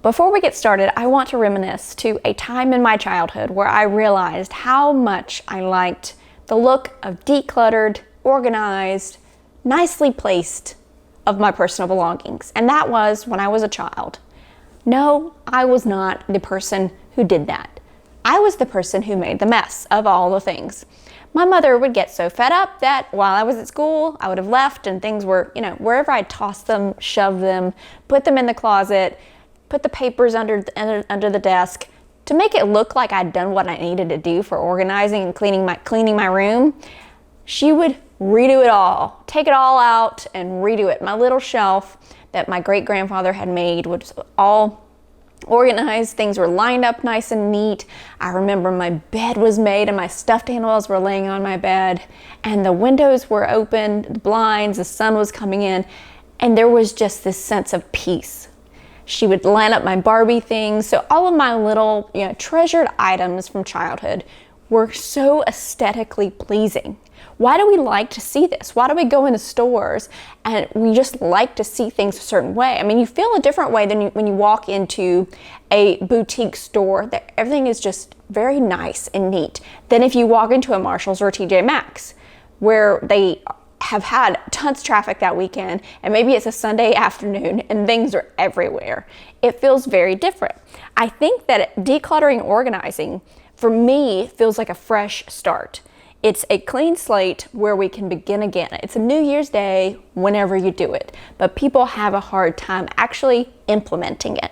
before we get started, I want to reminisce to a time in my childhood where I realized how much I liked the look of decluttered, organized, nicely placed of my personal belongings. And that was when I was a child. No, I was not the person who did that. I was the person who made the mess of all the things. My mother would get so fed up that while I was at school, I would have left and things were, wherever I tossed them, shoved them, put them in the closet, put the papers under the desk to make it look like I'd done what I needed to do for organizing and cleaning my room. She would redo it all, take it all out and redo it. My little shelf that my great grandfather had made was all organized. Things were lined up nice and neat. I remember my bed was made and my stuffed animals were laying on my bed and the windows were open, the blinds, the sun was coming in, and there was just this sense of peace. She would line up my Barbie things. So all of my little, treasured items from childhood were so aesthetically pleasing. Why do we like to see this? Why do we go into stores and we just like to see things a certain way? I mean, you feel a different way than when you walk into a boutique store that everything is just very nice and neat than if you walk into a Marshall's or a TJ Maxx where they have had tons of traffic that weekend and maybe it's a Sunday afternoon and things are everywhere. It feels very different. I think that decluttering, organizing, for me, feels like a fresh start. It's a clean slate where we can begin again. It's a New Year's Day whenever you do it, but people have a hard time actually implementing it.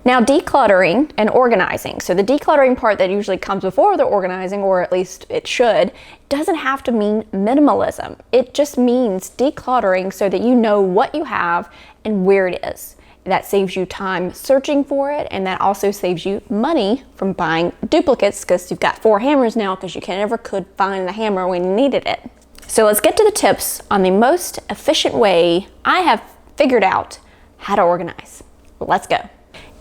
Now, decluttering and organizing. So the decluttering part that usually comes before the organizing, or at least it should, doesn't have to mean minimalism. It just means decluttering so that you know what you have and where it is. That saves you time searching for it, and that also saves you money from buying duplicates because you've got 4 hammers now because you never could find the hammer when you needed it. So let's get to the tips on the most efficient way I have figured out how to organize. Let's go.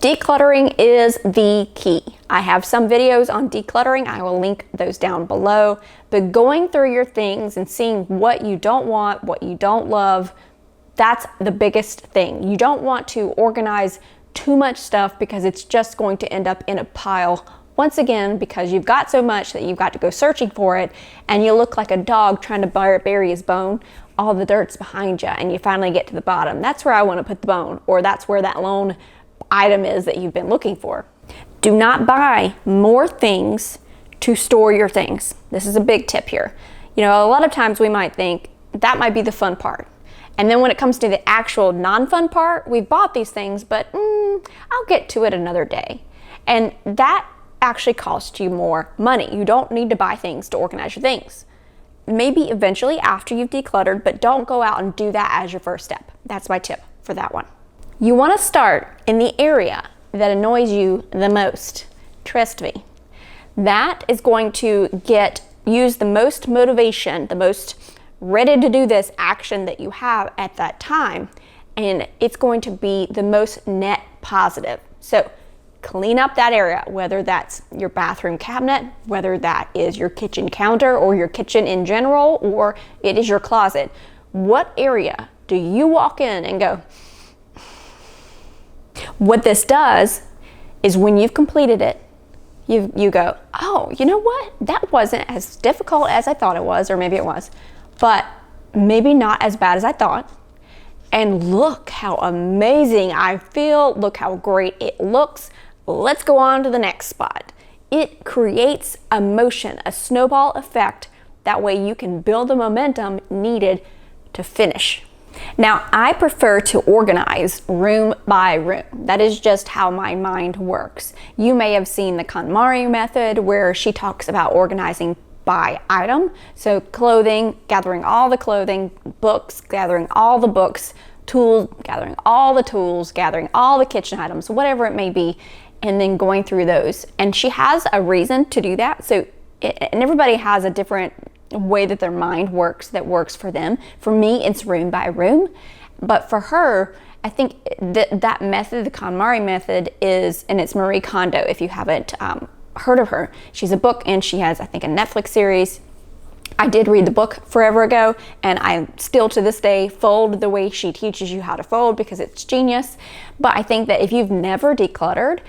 Decluttering is the key. I have some videos on decluttering. I will link those down below. But going through your things and seeing what you don't want, what you don't love, that's the biggest thing. You don't want to organize too much stuff because it's just going to end up in a pile once again because you've got so much that you've got to go searching for it and you look like a dog trying to bury his bone. All the dirt's behind you and you finally get to the bottom. That's where I want to put the bone, or that's where that lone item is that you've been looking for. Do not buy more things to store your things. This is a big tip here. A lot of times we might think that might be the fun part. And then when it comes to the actual non-fun part, we've bought these things, but I'll get to it another day. And that actually costs you more money. You don't need to buy things to organize your things. Maybe eventually after you've decluttered, but don't go out and do that as your first step. That's my tip for that one. You want to start in the area that annoys you the most. Trust me. That is going to use the most motivation, the most ready to do this action that you have at that time, and it's going to be the most net positive. So clean up that area, whether that's your bathroom cabinet, whether that is your kitchen counter or your kitchen in general, or it is your closet. What area do you walk in and go, what this does is when you've completed it, you go, oh, you know what? That wasn't as difficult as I thought it was, or maybe it was, but maybe not as bad as I thought. And look how amazing I feel. Look how great it looks. Let's go on to the next spot. It creates a motion, a snowball effect. That way you can build the momentum needed to finish. Now, I prefer to organize room by room. That is just how my mind works. You may have seen the KonMari method where she talks about organizing by item. So clothing, gathering all the clothing, books, gathering all the books, tools, gathering all the tools, gathering all the kitchen items, whatever it may be, and then going through those. And she has a reason to do that. And everybody has a different way that their mind works that works for them. For me, it's room by room. But for her, I think that method, the KonMari method, is, and it's Marie Kondo, if you haven't heard of her. She's a book and she has, I think, a Netflix series. I did read the book forever ago, and I still to this day fold the way she teaches you how to fold because it's genius. But I think that if you've never decluttered,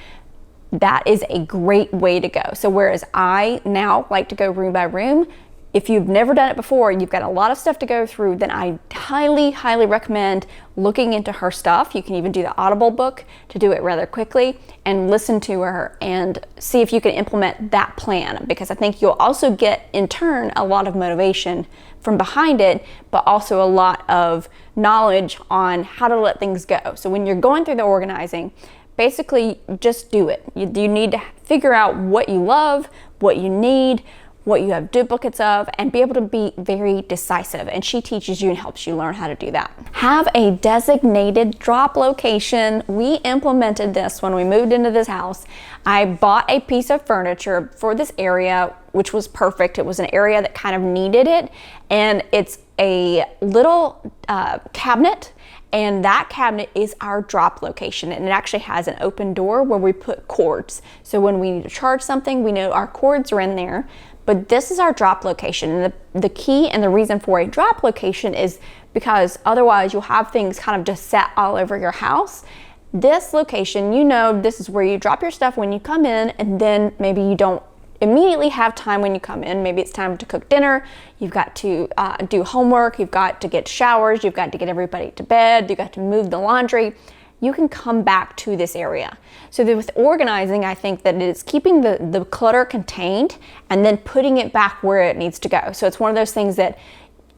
that is a great way to go. So whereas I now like to go room by room, if you've never done it before, you've got a lot of stuff to go through, then I highly, highly recommend looking into her stuff. You can even do the Audible book to do it rather quickly and listen to her and see if you can implement that plan, because I think you'll also get, in turn, a lot of motivation from behind it, but also a lot of knowledge on how to let things go. So when you're going through the organizing, basically just do it. You need to figure out what you love, what you need, what you have duplicates of, and be able to be very decisive. And she teaches you and helps you learn how to do that. Have a designated drop location. We implemented this when we moved into this house. I bought a piece of furniture for this area, which was perfect. It was an area that kind of needed it. And it's a little cabinet. And that cabinet is our drop location, and it actually has an open door where we put cords. So when we need to charge something, we know our cords are in there. But this is our drop location, and the key and the reason for a drop location is because otherwise you'll have things kind of just set all over your house. This location, you know, this is where you drop your stuff when you come in, and then maybe you don't immediately have time when you come in. Maybe it's time to cook dinner, you've got to do homework, you've got to get showers, you've got to get everybody to bed, you've got to move the laundry. You can come back to this area. So that with organizing, I think that it's keeping the clutter contained and then putting it back where it needs to go. So it's one of those things that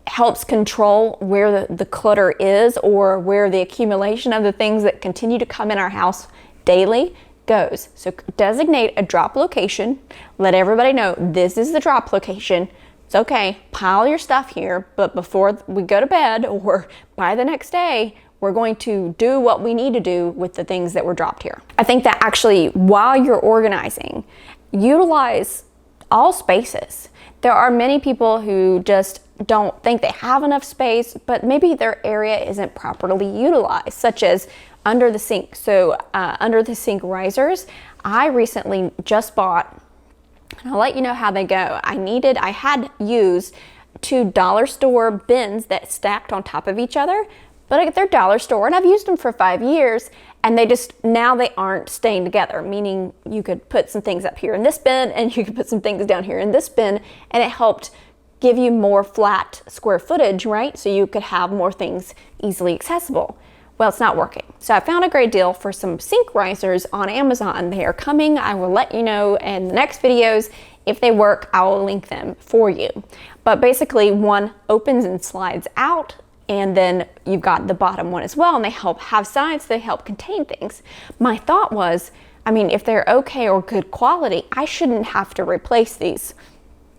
helps control where the clutter is, or where the accumulation of the things that continue to come in our house daily goes. So designate a drop location, let everybody know this is the drop location. It's okay, pile your stuff here, but before we go to bed or by the next day, we're going to do what we need to do with the things that were dropped here. I think that actually, while you're organizing, utilize all spaces. There are many people who just don't think they have enough space, but maybe their area isn't properly utilized, such as under the sink. So under the sink risers, I recently just bought, and I'll let you know how they go. I had used 2 dollar store bins that stacked on top of each other, but they're dollar store, and I've used them for 5 years, and now they aren't staying together, meaning you could put some things up here in this bin, and you could put some things down here in this bin, and it helped give you more flat square footage, right? So you could have more things easily accessible. Well, it's not working. So I found a great deal for some sink risers on Amazon. They are coming. I will let you know in the next videos. If they work, I will link them for you. But basically, one opens and slides out, and then you've got the bottom one as well, and they have sides, they help contain things. My thought was, I mean, if they're okay or good quality, I shouldn't have to replace these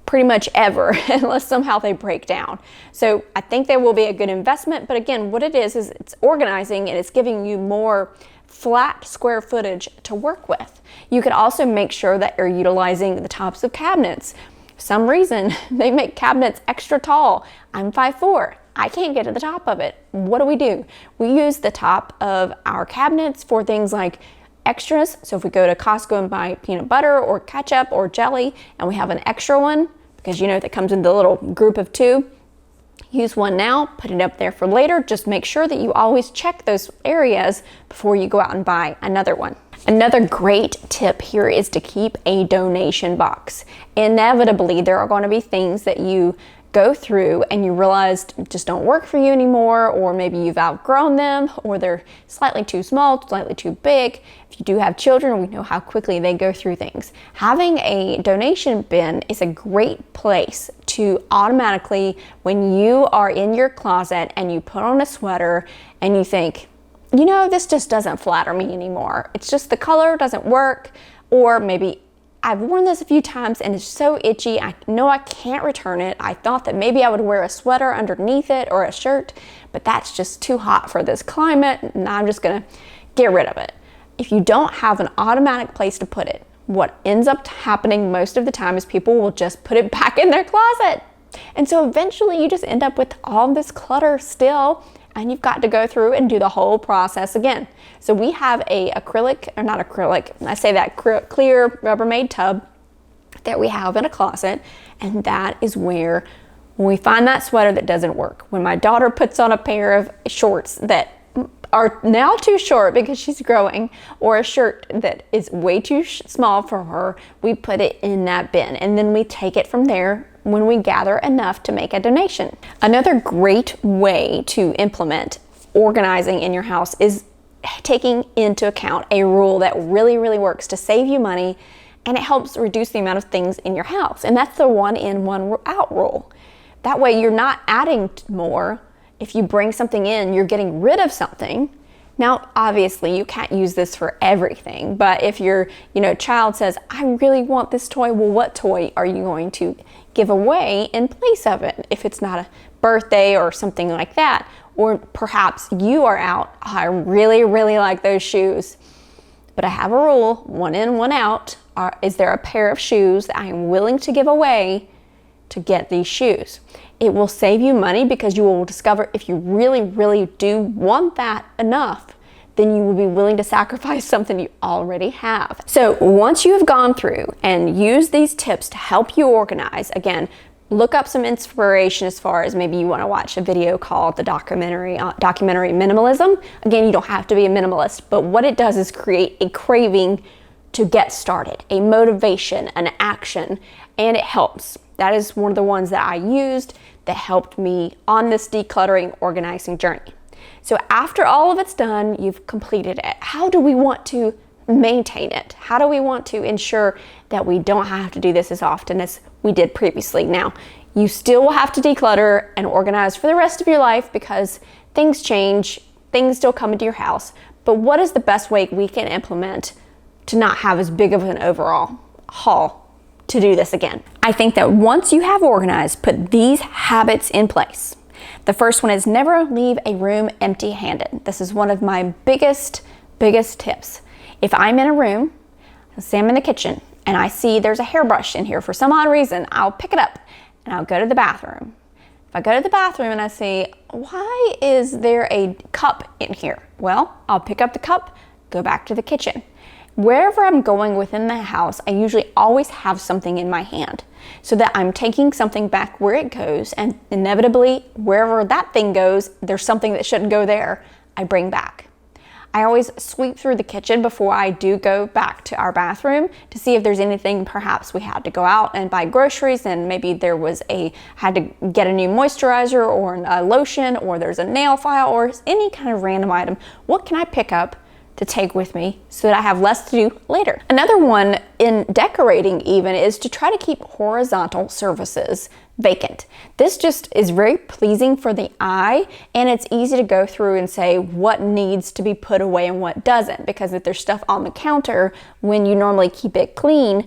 pretty much ever unless somehow they break down. So I think they will be a good investment, but again, what it is it's organizing, and it's giving you more flat square footage to work with. You could also make sure that you're utilizing the tops of cabinets. For some reason, they make cabinets extra tall. I'm 5'4". I can't get to the top of it. What do? We use the top of our cabinets for things like extras. So if we go to Costco and buy peanut butter or ketchup or jelly, and we have an extra one, because you know that comes in the little group of 2, use one now, put it up there for later. Just make sure that you always check those areas before you go out and buy another one. Another great tip here is to keep a donation box. Inevitably, there are going to be things that you go through and you realize just don't work for you anymore, or maybe you've outgrown them, or they're slightly too small, slightly too big. If you do have children, we know how quickly they go through things. Having a donation bin is a great place to automatically, when you are in your closet and you put on a sweater and you think, you know, this just doesn't flatter me anymore. It's just the color doesn't work, or maybe I've worn this a few times and it's so itchy. I know I can't return it. I thought that maybe I would wear a sweater underneath it or a shirt, but that's just too hot for this climate, and I'm just gonna get rid of it. If you don't have an automatic place to put it, what ends up happening most of the time is people will just put it back in their closet. And so eventually you just end up with all this clutter still, and you've got to go through and do the whole process again. So we have a clear Rubbermaid tub that we have in a closet, and that is where When we find that sweater that doesn't work, when my daughter puts on a pair of shorts that are now too short because she's growing, or a shirt that is way too small for her, we put it in that bin, and then we take it from there when we gather enough to make a donation. Another great way to implement organizing in your house is taking into account a rule that really works to save you money, and it helps reduce the amount of things in your house, and that's the 1 in, 1 out rule. That way you're not adding more. If you bring something in, you're getting rid of something. Now, obviously, you can't use this for everything, but if your child says, I really want this toy, well, what toy are you going to give away in place of it? If it's not a birthday or something like that, or perhaps you are out, I really like those shoes, but I have a rule, 1 in, 1 out. Is there a pair of shoes that I am willing to give away to get these shoes? It will save you money because you will discover if you really do want that enough, then you will be willing to sacrifice something you already have. So once you have gone through and used these tips to help you organize, again, look up some inspiration as far as maybe you want to watch a video called the documentary Minimalism. Again, you don't have to be a minimalist, but what it does is create a craving to get started, a motivation, an action, and it helps. That is one of the ones that I used that helped me on this decluttering, organizing journey. So after all of it's done, you've completed it. How do we want to maintain it? How do we want to ensure that we don't have to do this as often as we did previously? Now, you still will have to declutter and organize for the rest of your life because things change, things still come into your house. But what is the best way we can implement to not have as big of an overall haul to do this again? I think that once you have organized, put these habits in place. The first one is never leave a room empty-handed. This is one of my biggest tips. If I'm in a room, say I'm in the kitchen, and I see there's a hairbrush in here for some odd reason, I'll pick it up and I'll go to the bathroom. If I go to the bathroom and I see, why is there a cup in here? Well, I'll pick up the cup, go back to the kitchen. Wherever I'm going within the house, I usually always have something in my hand so that I'm taking something back where it goes, and inevitably, wherever that thing goes, there's something that shouldn't go there, I bring back. I always sweep through the kitchen before I do go back to our bathroom to see if there's anything. Perhaps we had to go out and buy groceries, and maybe there was had to get a new moisturizer or a lotion, or there's a nail file or any kind of random item. What can I pick up to take with me so that I have less to do later? Another one in decorating even is to try to keep horizontal surfaces vacant. This just is very pleasing for the eye, and it's easy to go through and say what needs to be put away and what doesn't, because if there's stuff on the counter when you normally keep it clean,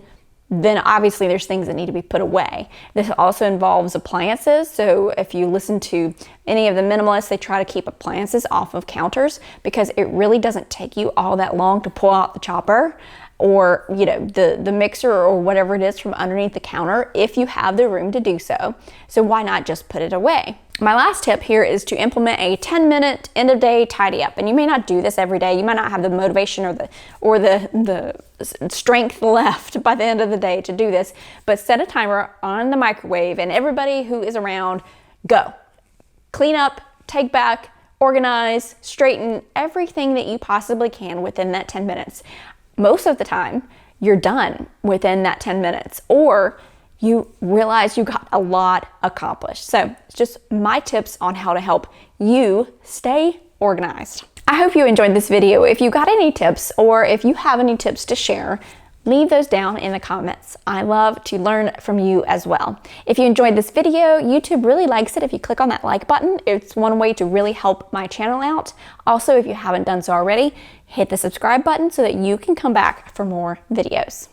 then obviously there's things that need to be put away. This also involves appliances. So if you listen to any of the minimalists, they try to keep appliances off of counters because it really doesn't take you all that long to pull out the chopper or the mixer or whatever it is from underneath the counter if you have the room to do so. So why not just put it away? My last tip here is to implement a 10-minute end of day tidy up. And you may not do this every day. You might not have the motivation or the strength left by the end of the day to do this, but set a timer on the microwave and everybody who is around, go. Clean up, take back, organize, straighten everything that you possibly can within that 10 minutes. Most of the time, you're done within that 10 minutes, or you realize you got a lot accomplished. So it's just my tips on how to help you stay organized. I hope you enjoyed this video. If you got any tips, or if you have any tips to share, leave those down in the comments. I love to learn from you as well. If you enjoyed this video, YouTube really likes it if you click on that like button. It's one way to really help my channel out. Also, if you haven't done so already, hit the subscribe button so that you can come back for more videos.